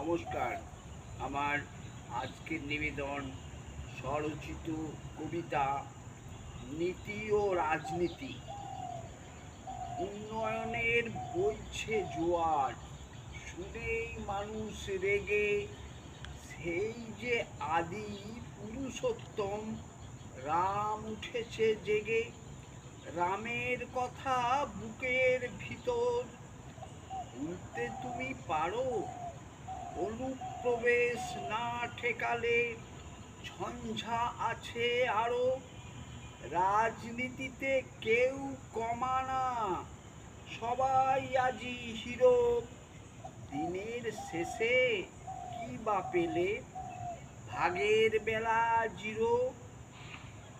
নমস্কার। আমার আজকের নিবেদন স্বরচিত কবিতা নীতি ও রাজনীতি। উন্নয়নের বইছে জোয়ার, শুনেই মানুষ রেগে, সেই যে আদি পুরুষোত্তম রাম উঠেছে জেগে। রামের কথা বুকের ভিতর ভুলতে তুমি পারো? অনুপ্রবেশ না ঠেকালে ঝঞ্ঝা আছে আরো। রাজনীতিতে কেউ কমানা, সবাই আজি হিরো। দিনের শেষে কি বা পেলে? ভাগের বেলা জিরো।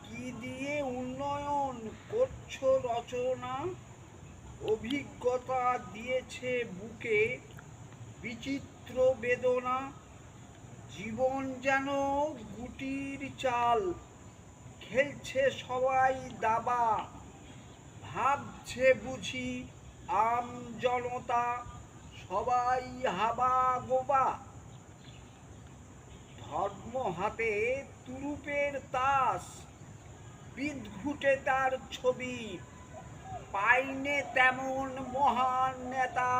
কি দিয়ে উন্নয়ন করছো রচনা? অভিজ্ঞতা দিয়েছে বুকে বিচিত্র বেদনা। জীবন যেন গুটির চাল, খেলছে সবাই দাবা। ভাবছে বুঝি আম জনতা সবাই হাবা গোবা। ধর্ম হাতে তুরুপের তাস, বিদঘুটে তার ছবি। পাইনে তেমন মহান নেতা,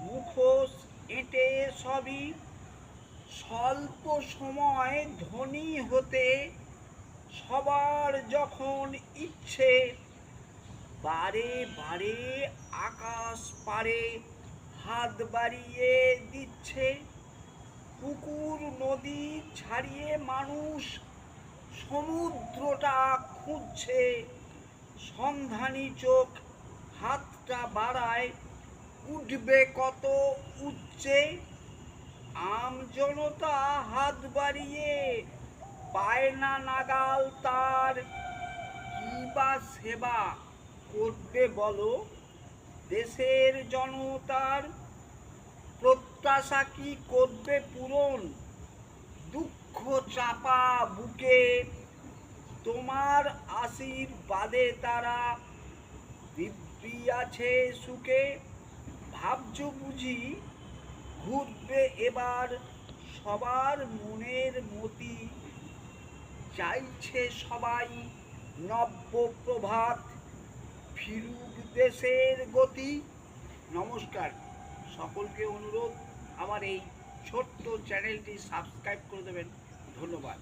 মুখোশ এঁটে সবই। স্বল্প সময় ধনী হতে সবার যখন ইচ্ছে, বারে বারে আকাশ পারে হাত বাড়িয়ে দিচ্ছে। পুকুর নদী ছাড়িয়ে মানুষ সমুদ্রটা খুঁজছে। সন্ধানী চোখ হাতটা বাড়ায়, উঠবে কত উচ্চে। আম জনতা হাত বাড়িয়ে পায় না নাগাল তার। কি বা সেবা করবে বলো দেশের জনতার? প্রত্যাশা কি করবে পূরণ? দুঃখ চাপা বুকে তোমার আশীর্বাদে তারা দিব্যি আছে সুখে। ভাবছো বুঝি ঘুরবে এবার সবার মনের মতি? চাইছে সবাই নব্য প্রভাত, ফিরুক দেশের গতি। নমস্কার, সকলকে অনুরোধ আমার এই ছোট্ট চ্যানেলটি সাবস্ক্রাইব করে দেবেন। ধন্যবাদ।